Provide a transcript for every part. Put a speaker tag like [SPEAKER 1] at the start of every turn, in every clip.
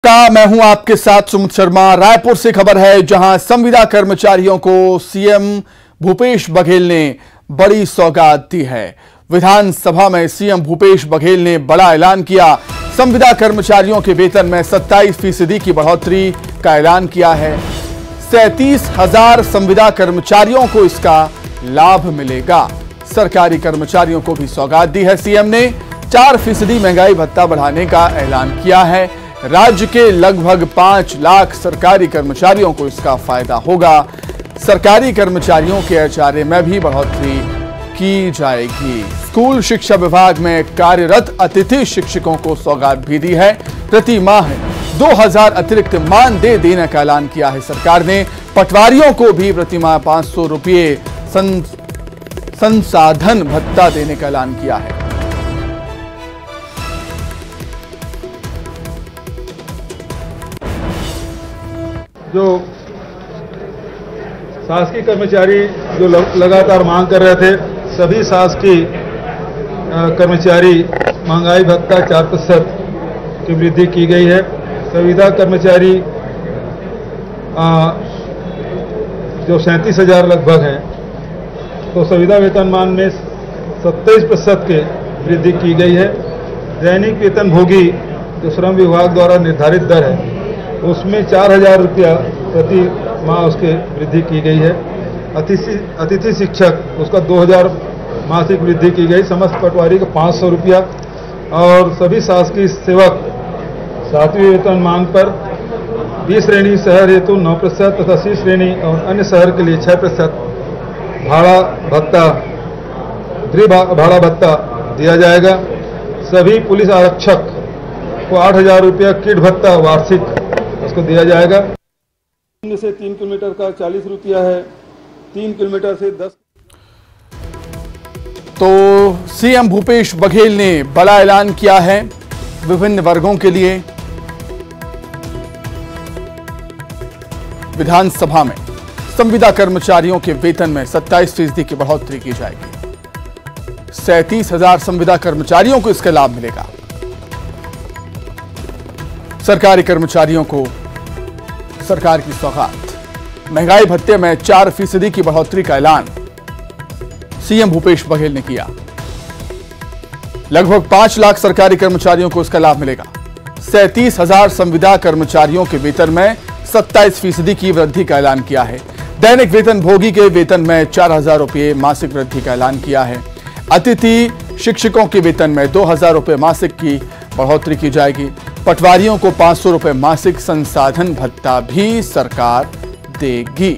[SPEAKER 1] मैं हूं आपके साथ सुमित शर्मा। रायपुर से खबर है, जहां संविदा कर्मचारियों को सीएम भूपेश बघेल ने बड़ी सौगात दी है। विधानसभा में सीएम भूपेश बघेल ने बड़ा ऐलान किया। संविदा कर्मचारियों के वेतन में 27% की बढ़ोतरी का ऐलान किया है। 37,000 संविदा कर्मचारियों को इसका लाभ मिलेगा। सरकारी कर्मचारियों को भी सौगात दी है। सीएम ने 4% महंगाई भत्ता बढ़ाने का ऐलान किया है। राज्य के लगभग 5 लाख सरकारी कर्मचारियों को इसका फायदा होगा। सरकारी कर्मचारियों के एचआरए में भी बढ़ोतरी की जाएगी। स्कूल शिक्षा विभाग में कार्यरत अतिथि शिक्षकों को सौगात भी दी है। प्रति माह 2000 अतिरिक्त मानदेय देने का ऐलान किया है सरकार ने। पटवारियों को भी प्रति माह 500 रुपये संसाधन भत्ता देने का ऐलान किया है।
[SPEAKER 2] जो शासकीय कर्मचारी जो लगातार मांग कर रहे थे, सभी शासकीय कर्मचारी महंगाई भत्ता 4% की वृद्धि की गई है। संविदा कर्मचारी जो 37,000 लगभग हैं, तो संविदा वेतनमान में 27% की वृद्धि की गई है। दैनिक वेतन भोगी जो श्रम विभाग द्वारा निर्धारित दर है, उसमें 4,000 रुपया प्रति माह उसके वृद्धि की गई है। अतिथि शिक्षक उसका 2,000 मासिक वृद्धि की गई। समस्त पटवारी का 500 रुपया और सभी शासकीय सेवक 7वीं वेतनमान पर बी श्रेणी शहर हेतु 9% तथा सी श्रेणी और अन्य शहर के लिए 6% भाड़ा भत्ता भाड़ा भत्ता दिया जाएगा। सभी पुलिस आरक्षक को 8,000 रुपया किट भत्ता वार्षिक उसको दिया जाएगा। 0 से 3 किलोमीटर का 40 रुपया है, 3 किलोमीटर से 10।
[SPEAKER 1] तो सीएम भूपेश बघेल ने बड़ा ऐलान किया है विभिन्न वर्गों के लिए। विधानसभा में संविदा कर्मचारियों के वेतन में 27% की बढ़ोतरी की जाएगी। 37,000 संविदा कर्मचारियों को इसका लाभ मिलेगा। सरकारी कर्मचारियों को सरकार की सौगात। महंगाई भत्ते में 4% की बढ़ोतरी का ऐलान सीएम भूपेश बघेल ने किया। लगभग 5 लाख सरकारी कर्मचारियों को इसका लाभ मिलेगा। 37,000 संविदा कर्मचारियों के वेतन में 27% की वृद्धि का ऐलान किया है। दैनिक वेतन भोगी के वेतन में 4,000 रुपये मासिक वृद्धि का ऐलान किया है। अतिथि शिक्षकों के वेतन में 2,000 रुपये मासिक की बढ़ोतरी की जाएगी। पटवारियों को 500 रुपये मासिक संसाधन भत्ता भी सरकार देगी।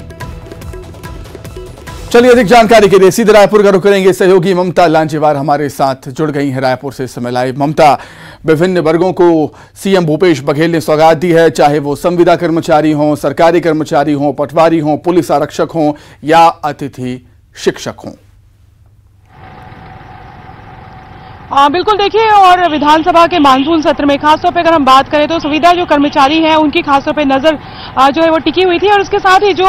[SPEAKER 1] चलिए, अधिक जानकारी के लिए सीधे रायपुर का रुख करेंगे। सहयोगी ममता लांजेवार हमारे साथ जुड़ गई हैं रायपुर से समय लाइव। ममता, विभिन्न वर्गों को सीएम भूपेश बघेल ने सौगात दी है, चाहे वो संविदा कर्मचारी हों, सरकारी कर्मचारी हों, पटवारी हों, पुलिस आरक्षक हों या अतिथि शिक्षक हों।
[SPEAKER 3] बिल्कुल, देखिए, और विधानसभा के मानसून सत्र में खासतौर पे अगर हम बात करें तो संविदा जो कर्मचारी हैं उनकी खासतौर पे नजर जो है वो टिकी हुई थी। और उसके साथ ही जो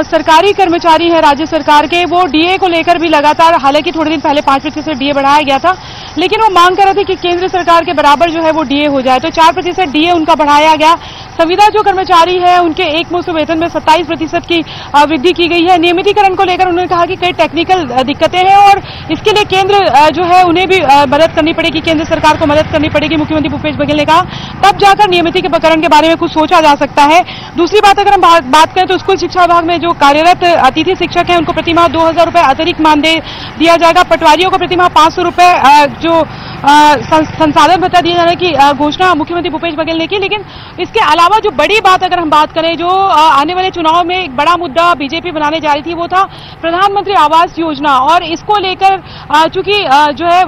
[SPEAKER 3] सरकारी कर्मचारी हैं राज्य सरकार के, वो डीए को लेकर भी लगातार, हालांकि थोड़े दिन पहले 5% डीए बढ़ाया गया था, लेकिन वो मांग कर रहे थे कि केंद्र सरकार के बराबर जो है वो डीए हो जाए, तो 4% डीए उनका बढ़ाया गया। संविदा जो कर्मचारी है उनके एकमुश्त वेतन में 27% की वृद्धि की गई है। नियमितीकरण को लेकर उन्होंने कहा कि कई टेक्निकल दिक्कतें हैं और इसके लिए केंद्र जो है उन्हें भी मदद करनी पड़ेगी, केंद्र सरकार को मदद करनी पड़ेगी। मुख्यमंत्री भूपेश बघेल ने कहा तब जाकर नियमितीकरण के बारे में कुछ सोचा जा सकता है। दूसरी बात, अगर हम बात करें तो स्कूल शिक्षा विभाग में जो कार्यरत अतिथि शिक्षक हैं उनको प्रतिमाह 2,000 रुपये अतिरिक्त मानदेय दिया जाएगा। पटवारियों को प्रतिमाह 500 रुपये जो संसाधन भत्ता दिए जाने की घोषणा मुख्यमंत्री भूपेश बघेल ने की। लेकिन इसके अलावा जो बड़ी बात अगर हम बात करें, जो आने वाले चुनाव में एक बड़ा मुद्दा बीजेपी बनाने जा रही थी, वो था प्रधानमंत्री आवास योजना। और इसको लेकर चूंकि जो है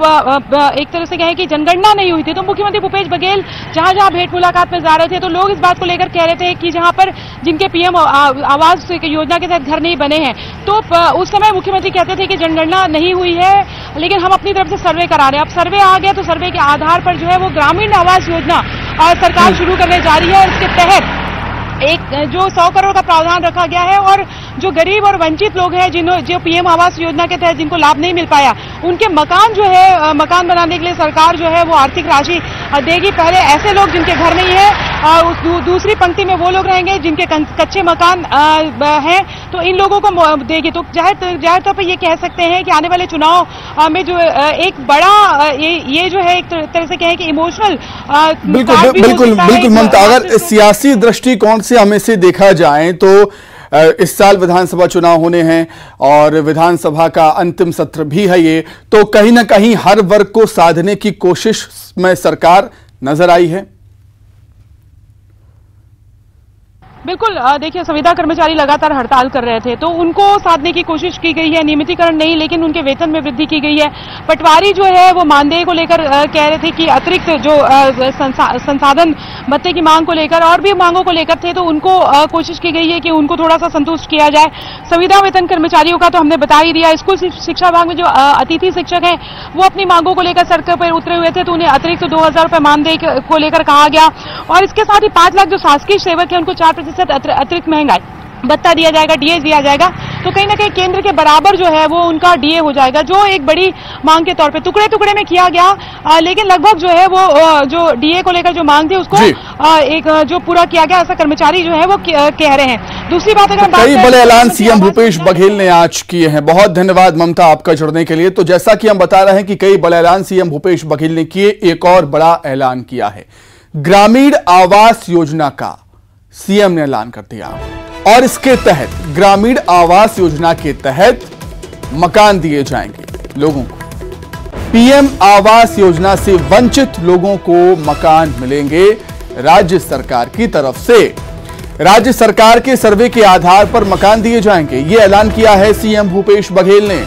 [SPEAKER 3] एक तरह से कहें कि जनगणना नहीं हुई थी, तो मुख्यमंत्री भूपेश बघेल जहां जहां भेंट मुलाकात में जा रहे थे तो लोग इस बात को लेकर कह रहे थे कि जहां पर जिनके पीएम आवास योजना के तहत घर नहीं बने हैं, तो उस समय मुख्यमंत्री कहते थे कि जनगणना नहीं हुई है, लेकिन हम अपनी तरफ से सर्वे करा रहे हैं। अब सर्वे आ गया तो सर्वे के आधार पर जो है वो ग्रामीण आवास योजना सरकार शुरू करने जा रही है। और इसके तहत एक जो 100 करोड़ का प्रावधान रखा गया है और जो गरीब और वंचित लोग हैं जो पीएम आवास योजना के तहत जिनको लाभ नहीं मिल पाया, उनके मकान जो है मकान बनाने के लिए सरकार जो है वो आर्थिक राशि देगी। पहले ऐसे लोग जिनके घर नहीं है, दूसरी पंक्ति में वो लोग रहेंगे जिनके कच्चे मकान हैं, तो इन लोगों को देगी। तो जाहिर तौर पर ये कह सकते हैं कि आने वाले चुनाव में जो एक बड़ा ये जो है एक तरह से कहें कि इमोशनल
[SPEAKER 1] बिल्कुल ममता, अगर सियासी दृष्टिकोण से हमें से देखा जाए तो इस साल विधानसभा चुनाव होने हैं और विधानसभा का अंतिम सत्र भी है ये, तो कहीं ना कहीं हर वर्ग को साधने की कोशिश में सरकार नजर आई है।
[SPEAKER 3] बिल्कुल, देखिए संविदा कर्मचारी लगातार हड़ताल कर रहे थे, तो उनको साधने की कोशिश की गई है। नियमितीकरण नहीं, लेकिन उनके वेतन में वृद्धि की गई है। पटवारी जो है वो मानदेय को लेकर कह रहे थे कि अतिरिक्त जो संसाधन भत्ते की मांग को लेकर और भी मांगों को लेकर थे, तो उनको कोशिश की गई है कि उनको थोड़ा सा संतुष्ट किया जाए। संविदा वेतन कर्मचारियों का तो हमने बता ही दिया। स्कूल शिक्षा विभाग में जो अतिथि शिक्षक हैं वो अपनी मांगों को लेकर सड़क पर उतरे हुए थे, तो उन्हें अतिरिक्त 2000 रुपए मानदेय को लेकर कहा गया। और इसके साथ ही 5 लाख जो शासकीय सेवक है उनको 4% अतिरिक्त महंगाई भत्ता दिया जाएगा, डीए दिया जाएगा। तो कहीं ना कहीं केंद्र के बराबर जो है वो उनका डीए हो जाएगा, जो एक बड़ी मांग के तौर पे टुकड़े टुकड़े में किया गया, लेकिन लगभग जो है वो जो डीए को लेकर जो मांग थी उसको एक जो पूरा किया गया, ऐसा कर्मचारी जो है वो कह रहे हैं। दूसरी बात, अगर
[SPEAKER 1] कई बड़े ऐलान सीएम भूपेश बघेल ने आज किए हैं। बहुत धन्यवाद ममता आपका जुड़ने के लिए। तो जैसा कि हम बता रहे हैं कि कई बड़े ऐलान सीएम भूपेश बघेल ने किए, एक और बड़ा ऐलान किया है ग्रामीण आवास योजना का सीएम ने ऐलान कर दिया और इसके तहत ग्रामीण आवास योजना के तहत मकान दिए जाएंगे लोगों को। पीएम आवास योजना से वंचित लोगों को मकान मिलेंगे राज्य सरकार की तरफ से। राज्य सरकार के सर्वे के आधार पर मकान दिए जाएंगे, यह ऐलान किया है सीएम भूपेश बघेल ने।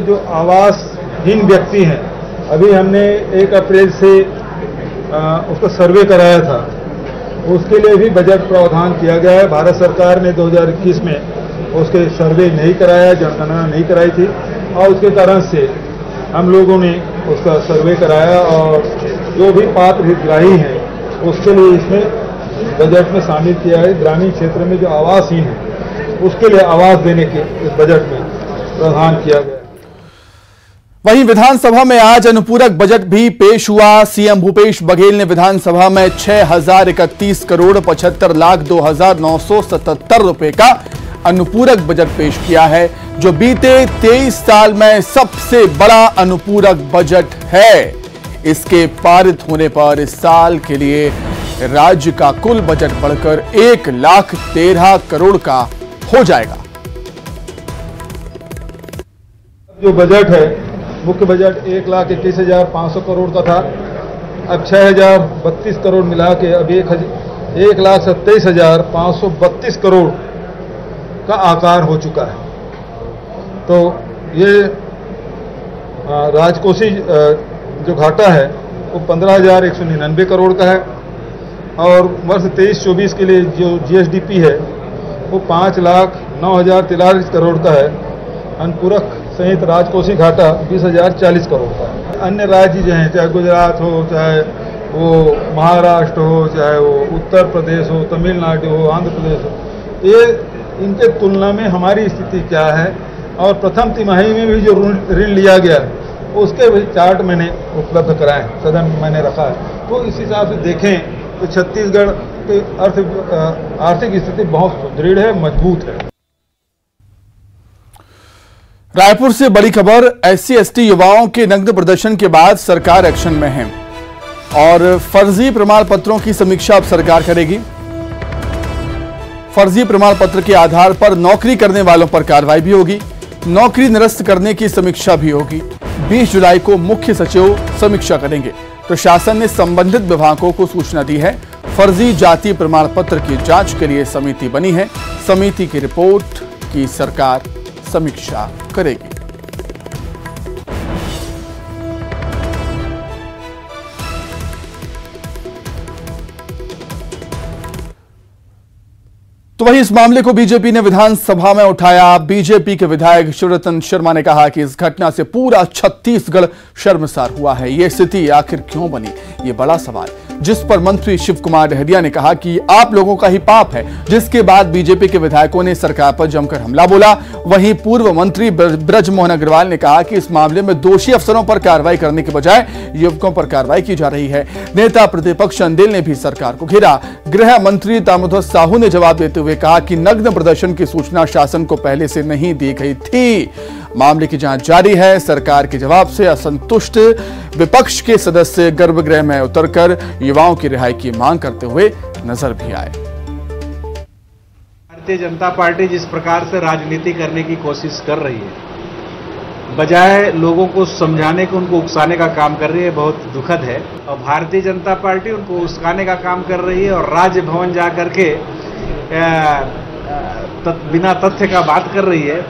[SPEAKER 2] जो आवासहीन व्यक्ति हैं, अभी हमने 1 अप्रैल से उसका सर्वे कराया था, उसके लिए भी बजट प्रावधान किया गया है। भारत सरकार ने 2021 में उसके सर्वे नहीं कराया, जनगणना नहीं कराई थी, और उसके कारण से हम लोगों ने उसका सर्वे कराया और जो भी पात्र हितग्राही हैं उसके लिए इसमें बजट में शामिल किया है। ग्रामीण क्षेत्र में जो आवासहीन है उसके लिए आवास देने के इस बजट में प्रावधान किया गया है।
[SPEAKER 1] वहीं विधानसभा में आज अनुपूरक बजट भी पेश हुआ। सीएम भूपेश बघेल ने विधानसभा में 6031 करोड़ 75 लाख 2,977 रुपए का अनुपूरक बजट पेश किया है, जो बीते 23 साल में सबसे बड़ा अनुपूरक बजट है। इसके पारित होने पर इस साल के लिए राज्य का कुल बजट बढ़कर 1,13 करोड़ का हो जाएगा।
[SPEAKER 2] जो बजट है, मुख्य बजट 1,21,500 करोड़ का था, अब 6,032 करोड़ मिला के अब 1,27,532 करोड़ का आकार हो चुका है। तो ये राजकोषीय जो घाटा है वो 15,199 करोड़ का है, और वर्ष 23-24 के लिए जो जीएसडीपी है वो 5,09,043 करोड़ का है। अनुपूरक सहित राजकोषीय घाटा 20,040 करोड़ का है। अन्य राज्य जो हैं, चाहे गुजरात हो, चाहे वो महाराष्ट्र हो, चाहे वो उत्तर प्रदेश हो, तमिलनाडु हो, आंध्र प्रदेश हो, ये इनके तुलना में हमारी स्थिति क्या है, और प्रथम तिमाही में भी जो ऋण लिया गया उसके भी चार्ट मैंने उपलब्ध कराए, सदन में मैंने रखा है। तो इस हिसाब से देखें तो छत्तीसगढ़ की आर्थिक स्थिति बहुत सुदृढ़ है, मजबूत है।
[SPEAKER 1] रायपुर से बड़ी खबर, SC/ST युवाओं के नग्न प्रदर्शन के बाद सरकार एक्शन में है और फर्जी प्रमाण पत्रों की समीक्षा अब सरकार करेगी। फर्जी प्रमाण पत्र के आधार पर नौकरी करने वालों पर कार्रवाई भी होगी, नौकरी निरस्त करने की समीक्षा भी होगी। 20 जुलाई को मुख्य सचिव समीक्षा करेंगे। प्रशासन ने संबंधित विभागों को सूचना दी है। फर्जी जाति प्रमाण पत्र की जांच के लिए समिति बनी है। समिति की रिपोर्ट की सरकार समीक्षा करेगी। तो वहीं इस मामले को बीजेपी ने विधानसभा में उठाया। बीजेपी के विधायक शिवरतन शर्मा ने कहा कि इस घटना से पूरा छत्तीसगढ़ शर्मसार हुआ है। ये स्थिति आखिर क्यों बनी, ये बड़ा सवाल, जिस पर मंत्री शिव कुमार डहरिया ने कहा कि आप लोगों का ही पाप है। जिसके बाद बीजेपी के विधायकों ने सरकार पर जमकर हमला बोला। वहीं पूर्व मंत्री ब्रजमोहन अग्रवाल ने कहा कि इस मामले में दोषी अफसरों पर कार्रवाई करने के बजाय युवकों पर कार्रवाई की जा रही है। नेता प्रतिपक्ष चंदेल ने भी सरकार को घेरा। गृह मंत्री दामोदर साहू ने जवाब देते हुए कहा कि नग्न प्रदर्शन की सूचना शासन को पहले से नहीं दी गई थी। मामले की जांच जारी है। सरकार के जवाब से असंतुष्ट विपक्ष के सदस्य गर्भगृह में उतरकर युवाओं की रिहाई की मांग करते हुए नजर भी आए।
[SPEAKER 4] भारतीय जनता पार्टी जिस प्रकार से राजनीति करने की कोशिश कर रही है, बजाय लोगों को समझाने को उनको उकसाने का काम कर रही है, बहुत दुखद है। और भारतीय जनता पार्टी उनको उकसाने का काम कर रही है और राजभवन जा करके बिना तथ्य का बात कर रही है,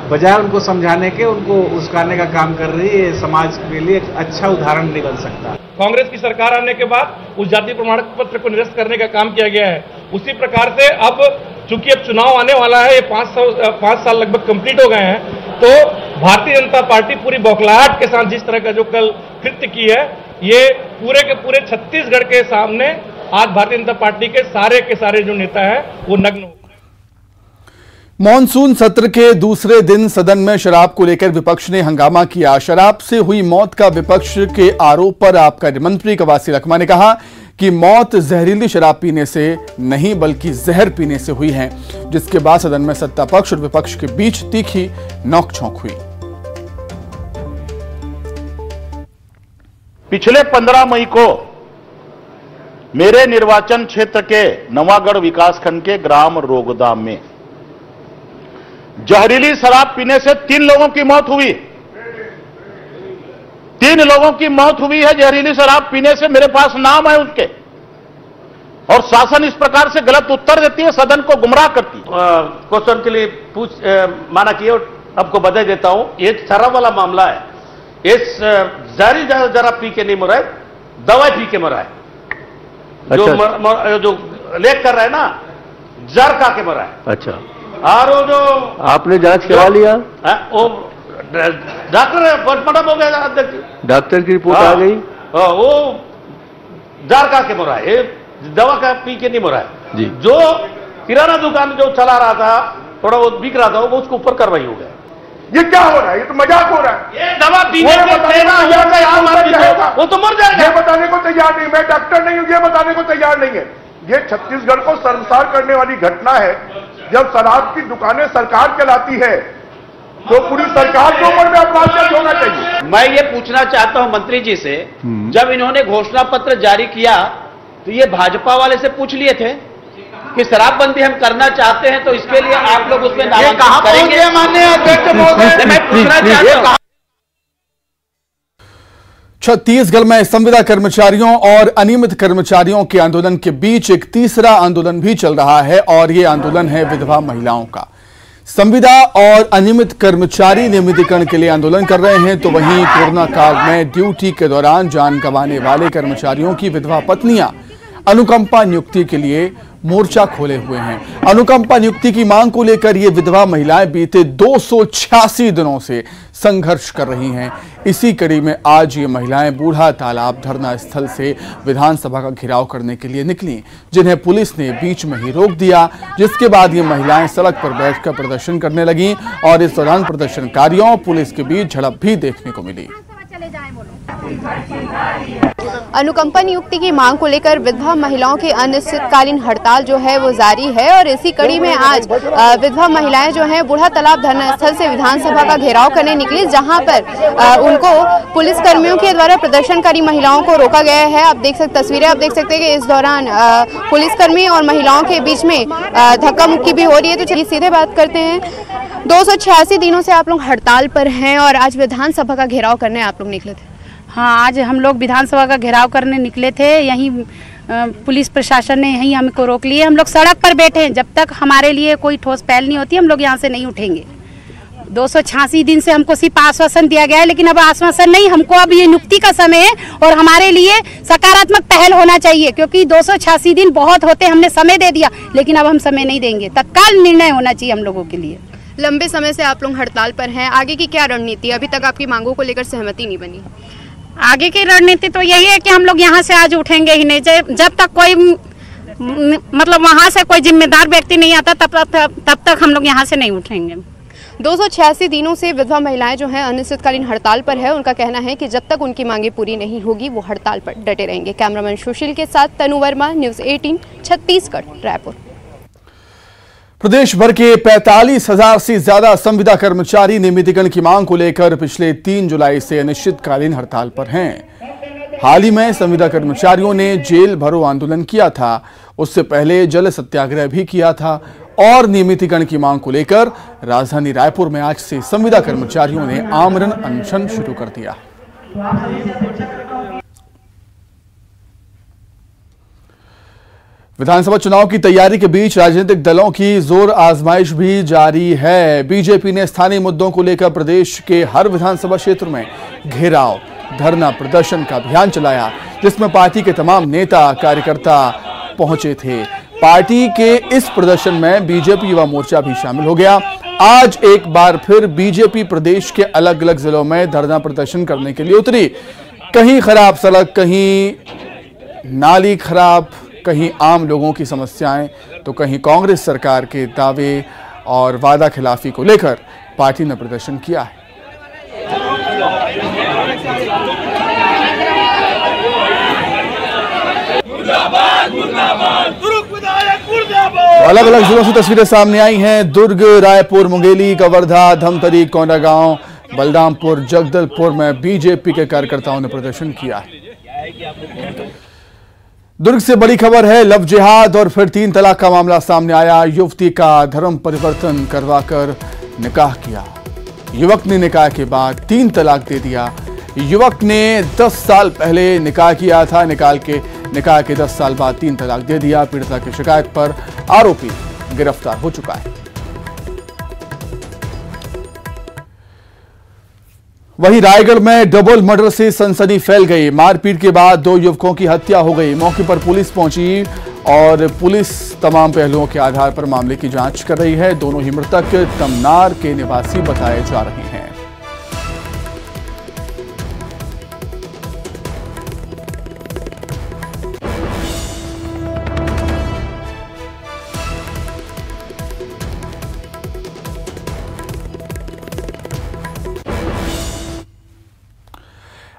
[SPEAKER 4] बजाय उनको समझाने के उनको उस्काने का काम कर रही है। समाज के लिए एक अच्छा उदाहरण नहीं बन सकता।
[SPEAKER 5] कांग्रेस की सरकार आने के बाद उस जाति प्रमाण पत्र को निरस्त करने का काम किया गया है। उसी प्रकार से अब चूंकि अब चुनाव आने वाला है, ये 5 साल लगभग कंप्लीट हो गए हैं, तो भारतीय जनता पार्टी पूरी बौखलाहट के साथ जिस तरह का जो कल कृत्य की है, ये पूरे के पूरे छत्तीसगढ़ के सामने आज भारतीय जनता पार्टी के सारे जो नेता है वो नग्न हो।
[SPEAKER 1] मॉनसून सत्र के दूसरे दिन सदन में शराब को लेकर विपक्ष ने हंगामा किया। शराब से हुई मौत का विपक्ष के आरोप पर आबकारी मंत्री कवासी लखमा ने कहा कि मौत जहरीली शराब पीने से नहीं बल्कि जहर पीने से हुई है, जिसके बाद सदन में सत्ता पक्ष और विपक्ष के बीच तीखी नोकझोंक हुई।
[SPEAKER 6] पिछले 15 मई को मेरे निर्वाचन क्षेत्र के नवागढ़ विकासखंड के ग्राम रोगदा में जहरीली शराब पीने से 3 लोगों की मौत हुई। 3 लोगों की मौत हुई है जहरीली शराब पीने से। मेरे पास नाम है उनके। और शासन इस प्रकार से गलत उत्तर देती है, सदन को गुमराह करती है।
[SPEAKER 7] क्वेश्चन के लिए माना किए, आपको बधाई देता हूं। ये शराब वाला मामला है। ये जहरी जरा पी के नहीं मरा है, दवाई पी के मरा है। जो लेख कर रहा है ना, जहर खा के मरा है।
[SPEAKER 8] अच्छा।
[SPEAKER 7] और वो जो
[SPEAKER 8] आपने जांच करा लिया?
[SPEAKER 7] वो डॉक्टर पोस्टमार्टम हो गया,
[SPEAKER 8] डॉक्टर की रिपोर्ट आ गई।
[SPEAKER 7] वो जहर खा के मरा है, दवा का पी के नहीं मरा है
[SPEAKER 8] जी।
[SPEAKER 7] जो किराना दुकान जो चला रहा था, थोड़ा वो बिक रहा था, वो उसके ऊपर कार्रवाई हो गया।
[SPEAKER 6] ये क्या हो रहा है? ये तो मजाक हो रहा है।
[SPEAKER 7] ये दवा पीने से वो तो मर जाएगा।
[SPEAKER 6] ये बताने को तैयार नहीं, मैं डॉक्टर नहीं हूं, ये बताने को तैयार नहीं है। ये छत्तीसगढ़ को शर्मसार करने वाली घटना है। जब शराब की दुकानें सरकार चलाती है तो पूरी सरकार के ऊपर में अपराध दर्ज होना चाहिए।
[SPEAKER 7] मैं ये पूछना चाहता हूं मंत्री जी से, जब इन्होंने घोषणा पत्र जारी किया तो ये भाजपा वाले से पूछ लिए थे कि शराबबंदी हम करना चाहते हैं, तो इसके लिए आप लोग उसमें नामांकन करेंगे? माननीय अध्यक्ष महोदय, मैं पूछना चाहता हूं।
[SPEAKER 1] छत्तीसगढ़ में संविदा कर्मचारियों और अनियमित कर्मचारियों के आंदोलन के बीच एक तीसरा आंदोलन भी चल रहा है और ये आंदोलन है विधवा महिलाओं का। संविदा और अनियमित कर्मचारी नियमितीकरण के लिए आंदोलन कर रहे हैं, तो वहीं कोरोना काल में ड्यूटी के दौरान जान गंवाने वाले कर्मचारियों की विधवा पत्नियां अनुकंपा नियुक्ति के लिए मोर्चा खोले हुए हैं। अनुकंपा नियुक्ति की मांग को लेकर ये विधवा महिलाएं बीते 286 दिनों से संघर्ष कर रही हैं। इसी कड़ी में आज ये महिलाएं बूढ़ा तालाब धरना स्थल से विधानसभा का घेराव करने के लिए निकली, जिन्हें पुलिस ने बीच में ही रोक दिया, जिसके बाद ये महिलाएं सड़क पर बैठकर प्रदर्शन करने लगीं और इस दौरान प्रदर्शनकारियों और पुलिस के बीच झड़प भी देखने को मिली।
[SPEAKER 9] अनुकंपा नियुक्ति की मांग को लेकर विधवा महिलाओं की अनिश्चितकालीन हड़ताल जो है वो जारी है और इसी कड़ी में आज विधवा महिलाएं जो हैं बूढ़ा तालाब धरना स्थल से विधानसभा का घेराव करने निकली, जहां पर उनको पुलिसकर्मियों के द्वारा प्रदर्शनकारी महिलाओं को रोका गया है। आप देख सकते तस्वीरें आप देख सकते हैं कि इस दौरान पुलिसकर्मी और महिलाओं के बीच में धक्का मुक्की भी हो रही है। तो चलिए सीधे बात करते हैं। 286 दिनों से आप लोग हड़ताल पर हैं और आज विधानसभा का घेराव करने आप लोग निकले थे।
[SPEAKER 10] हाँ, आज हम लोग विधानसभा का घेराव करने निकले थे। यहीं पुलिस प्रशासन ने यहीं हमको रोक लिए। हम लोग सड़क पर बैठे हैं। जब तक हमारे लिए कोई ठोस पहल नहीं होती हम लोग यहाँ से नहीं उठेंगे। 286 दिन से हमको सिर्फ आश्वासन दिया गया है, लेकिन अब आश्वासन नहीं, हमको अब ये नियुक्ति का समय है और हमारे लिए सकारात्मक पहल होना चाहिए, क्योंकि 286 दिन बहुत होते, हमने समय दे दिया, लेकिन अब हम समय नहीं देंगे। तत्काल निर्णय होना चाहिए हम लोगों के लिए।
[SPEAKER 9] लंबे समय से आप लोग हड़ताल पर हैं, आगे की क्या रणनीति? अभी तक आपकी मांगों को लेकर सहमति नहीं बनी।
[SPEAKER 10] आगे की रणनीति तो यही है कि हम लोग यहाँ से आज उठेंगे ही नहीं, जब तक कोई मतलब वहाँ से कोई जिम्मेदार व्यक्ति नहीं आता तब तक हम लोग यहाँ से नहीं उठेंगे।
[SPEAKER 9] 286 दिनों से विधवा महिलाएं जो हैं अनिश्चितकालीन हड़ताल पर है। उनका कहना है कि जब तक उनकी मांगे पूरी नहीं होगी वो हड़ताल पर डटे रहेंगे। कैमरामैन सुशील के साथ तनु वर्मा, न्यूज़ 18 छत्तीसगढ़, रायपुर।
[SPEAKER 1] प्रदेश भर के 45,000 से ज्यादा संविदा कर्मचारी नियमितीकरण की मांग को लेकर पिछले 3 जुलाई से अनिश्चितकालीन हड़ताल पर हैं। हाल ही में संविदा कर्मचारियों ने जेल भरो आंदोलन किया था, उससे पहले जल सत्याग्रह भी किया था और नियमितीकरण की मांग को लेकर राजधानी रायपुर में आज से संविदा कर्मचारियों ने आमरण अनशन शुरू कर दिया। विधानसभा चुनाव की तैयारी के बीच राजनीतिक दलों की जोर आजमाइश भी जारी है। बीजेपी ने स्थानीय मुद्दों को लेकर प्रदेश के हर विधानसभा क्षेत्र में घेराव, धरना प्रदर्शन का अभियान चलाया, जिसमें पार्टी के तमाम नेता कार्यकर्ता पहुंचे थे। पार्टी के इस प्रदर्शन में बीजेपी युवा मोर्चा भी शामिल हो गया। आज एक बार फिर बीजेपी प्रदेश के अलग अलग जिलों में धरना प्रदर्शन करने के लिए उतरी। कहीं खराब सड़क, कहीं नाली खराब, कहीं आम लोगों की समस्याएं, तो कहीं कांग्रेस सरकार के दावे और वादा खिलाफी को लेकर पार्टी ने प्रदर्शन किया है। अलग अलग जिलों से तस्वीरें सामने आई हैं। दुर्ग, रायपुर, मुंगेली, कवर्धा, धमतरी, कोंडागांव, बलरामपुर, जगदलपुर में बीजेपी के कार्यकर्ताओं ने प्रदर्शन किया है। दुर्ग से बड़ी खबर है, लव जिहाद और फिर 3 तलाक का मामला सामने आया। युवती का धर्म परिवर्तन करवाकर निकाह किया। युवक ने निकाह के बाद 3 तलाक दे दिया। युवक ने 10 साल पहले निकाह किया था, निकाह के 10 साल बाद 3 तलाक दे दिया। पीड़िता की शिकायत पर आरोपी गिरफ्तार हो चुका है। वहीं रायगढ़ में डबल मर्डर से सनसनी फैल गई। मारपीट के बाद 2 युवकों की हत्या हो गई। मौके पर पुलिस पहुंची और पुलिस तमाम पहलुओं के आधार पर मामले की जांच कर रही है। दोनों ही मृतक तमनार के निवासी बताए जा रहे हैं।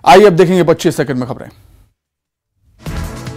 [SPEAKER 1] आइए अब देखेंगे 25 सेकंड में खबरें।